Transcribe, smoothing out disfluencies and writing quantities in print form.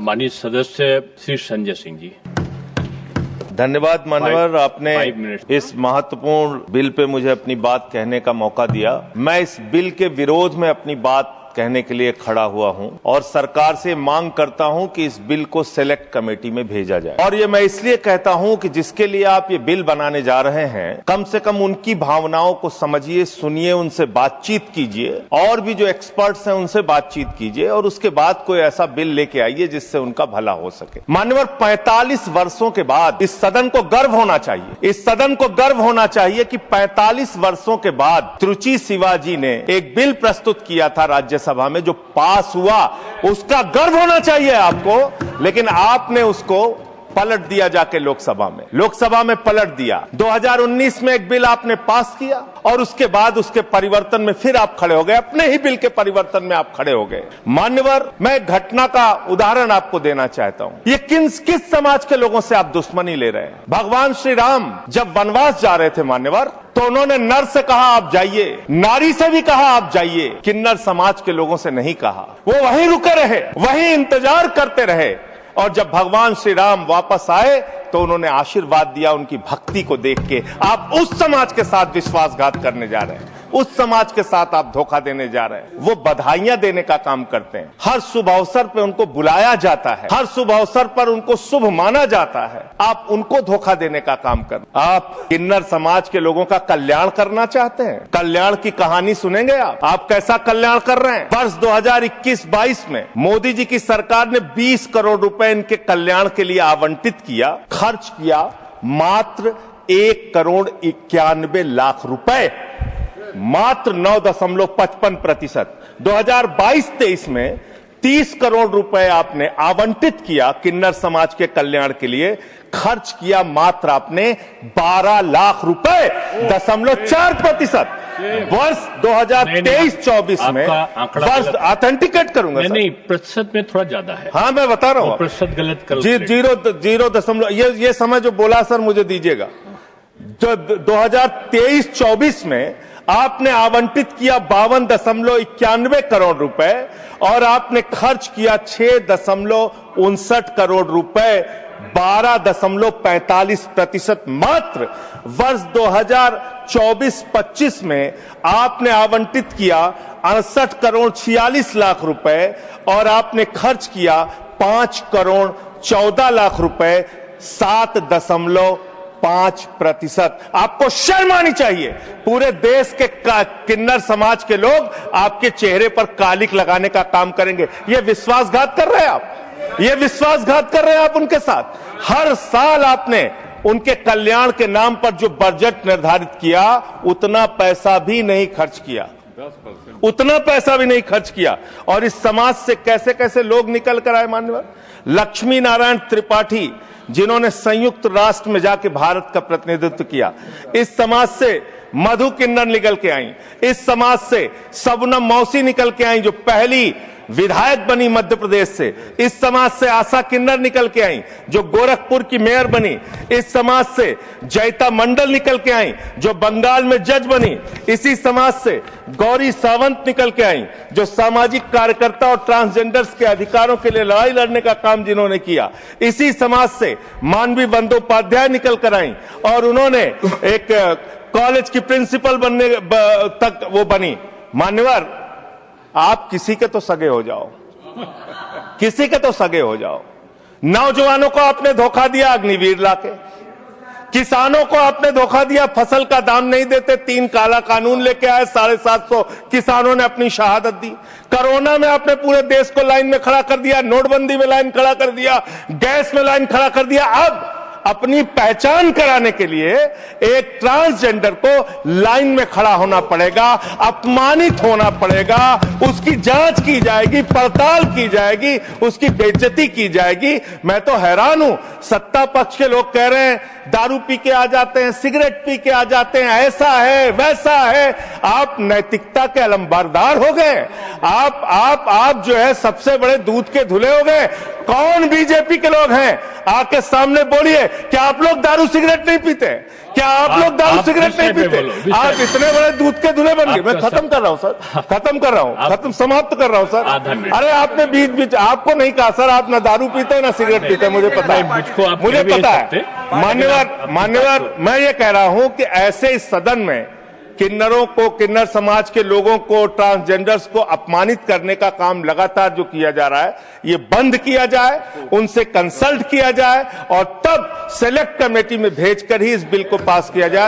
माननीय सदस्य श्री संजय सिंह जी। धन्यवाद मान्यवर, आपने इस महत्वपूर्ण बिल पे मुझे अपनी बात कहने का मौका दिया। मैं इस बिल के विरोध में अपनी बात कहने के लिए खड़ा हुआ हूं और सरकार से मांग करता हूं कि इस बिल को सिलेक्ट कमेटी में भेजा जाए। और ये मैं इसलिए कहता हूं कि जिसके लिए आप ये बिल बनाने जा रहे हैं, कम से कम उनकी भावनाओं को समझिए, सुनिए, उनसे बातचीत कीजिए और भी जो एक्सपर्ट्स हैं उनसे बातचीत कीजिए और उसके बाद कोई ऐसा बिल लेके आइए जिससे उनका भला हो सके। मान्यवर, 45 वर्षों के बाद इस सदन को गर्व होना चाहिए, इस सदन को गर्व होना चाहिए कि 45 वर्षों के बाद त्रुचि शिवाजी ने एक बिल प्रस्तुत किया था राज्यसभा में जो पास हुआ, उसका गर्व होना चाहिए आपको। लेकिन आपने उसको पलट दिया, जाके लोकसभा में पलट दिया। 2019 में एक बिल आपने पास किया और उसके बाद उसके परिवर्तन में फिर आप खड़े हो गए, अपने ही बिल के परिवर्तन में आप खड़े हो गए। मान्यवर, मैं एक घटना का उदाहरण आपको देना चाहता हूं। ये किस समाज के लोगों से आप दुश्मनी ले रहे हैं? भगवान श्री राम जब वनवास जा रहे थे मान्यवर, तो उन्होंने नर से कहा आप जाइए, नारी से भी कहा आप जाइए, किन्नर समाज के लोगों से नहीं कहा। वो वहीं रुके रहे, वहीं इंतजार करते रहे और जब भगवान श्री राम वापस आए तो उन्होंने आशीर्वाद दिया उनकी भक्ति को देख के। आप उस समाज के साथ विश्वासघात करने जा रहे हैं, उस समाज के साथ आप धोखा देने जा रहे हैं। वो बधाइयां देने का काम करते हैं, हर शुभ अवसर पर उनको बुलाया जाता है, हर शुभ अवसर पर उनको शुभ माना जाता है। आप उनको धोखा देने का काम कर, आप किन्नर समाज के लोगों का कल्याण करना चाहते हैं। कल्याण की कहानी सुनेंगे आप कैसा कल्याण कर रहे हैं। वर्ष 2021-22 में मोदी जी की सरकार ने 20 करोड़ रुपए इनके कल्याण के लिए आवंटित किया, खर्च किया मात्र 1,91,00,000 रुपए, मात्र 9.55%। 2022-23 में 30 करोड़ रुपए आपने आवंटित किया किन्नर समाज के कल्याण के लिए, खर्च किया मात्र आपने 12 लाख रुपए, 0.4%। वर्ष 2023-24 में वर्ष ऑथेंटिकेट करूंगा नहीं, प्रतिशत में थोड़ा ज्यादा है। हाँ, मैं बता रहा हूँ, प्रतिशत गलत करो। 0.0 ये समय जो बोला सर मुझे दीजिएगा। जो 2023-24 में आपने आवंटित किया 52.91 करोड़ रुपए और आपने खर्च किया 6.59 करोड़ रुपए, 12.45% मात्र। वर्ष 2024-25 में आपने आवंटित किया 68,46,00,000 रुपए और आपने खर्च किया 5,14,00,000 रुपए, 7.5%। आपको शर्म आनी चाहिए। पूरे देश के किन्नर समाज के लोग आपके चेहरे पर कालिक लगाने का काम करेंगे। ये विश्वासघात कर रहे हैं आप, ये विश्वासघात कर रहे हैं आप उनके साथ। हर साल आपने उनके कल्याण के नाम पर जो बजट निर्धारित किया, उतना पैसा भी नहीं खर्च किया, उतना पैसा भी नहीं खर्च किया। और इस समाज से कैसे कैसे लोग निकल कर आए मान्यवर। लक्ष्मी नारायण त्रिपाठी, जिन्होंने संयुक्त राष्ट्र में जाके भारत का प्रतिनिधित्व किया, इस समाज से मधु किन्नर निकल के आई, इस समाज से सबनम मौसी निकल के आई जो पहली विधायक बनी मध्य प्रदेश से, इस समाज से आशा किन्नर निकल के आई जो गोरखपुर की मेयर बनी, इस समाज से जयता मंडल निकल के आई जो बंगाल में जज बनी, इसी समाज से गौरी सावंत निकल के आई जो सामाजिक कार्यकर्ता और ट्रांसजेंडर्स के अधिकारों के लिए लड़ाई लड़ने का काम जिन्होंने किया, इसी समाज से मानवी बंदोपाध्याय निकल कर आई और उन्होंने एक कॉलेज की प्रिंसिपल बनने तक वो बनी। मान्यवर, आप किसी के तो सगे हो जाओ, किसी के तो सगे हो जाओ। नौजवानों को आपने धोखा दिया अग्निवीर लाके, किसानों को आपने धोखा दिया, फसल का दाम नहीं देते, 3 काला कानून लेके आए, 750 किसानों ने अपनी शहादत दी। कोरोना में आपने पूरे देश को लाइन में खड़ा कर दिया, नोटबंदी में लाइन खड़ा कर दिया, गैस में लाइन खड़ा कर दिया। अब अपनी पहचान कराने के लिए एक ट्रांसजेंडर को लाइन में खड़ा होना पड़ेगा, अपमानित होना पड़ेगा, उसकी जांच की जाएगी, पड़ताल की जाएगी, उसकी बेइज्जती की जाएगी। मैं तो हैरान हूं, सत्ता पक्ष के लोग कह रहे हैं दारू पी के आ जाते हैं, सिगरेट पी के आ जाते हैं, ऐसा है वैसा है। आप नैतिकता के अलंबरदार हो गए, आप जो है सबसे बड़े दूध के धुले हो गए। कौन बीजेपी के लोग हैं? आके सामने बोलिए, क्या आप लोग दारू सिगरेट नहीं पीते? क्या आप लोग दारू सिगरेट नहीं पीते? आप इतने बड़े दूध के दूल्हे बन गए। मैं खत्म कर रहा हूं सर, खत्म कर रहा हूं, खत्म समाप्त कर रहा हूं सर। अरे आपने बीच बीच आपको नहीं कहा सर, आप ना दारू पीते हैं ना सिगरेट पीते हैं, मुझे पता है, मुझे पता है। मान्यवर, मैं ये कह रहा हूं कि ऐसे इस सदन में किन्नरों को, किन्नर समाज के लोगों को, ट्रांसजेंडर्स को अपमानित करने का काम लगातार जो किया जा रहा है, ये बंद किया जाए, उनसे कंसल्ट किया जाए और तब सेलेक्ट कमेटी में भेजकर ही इस बिल को पास किया जाए।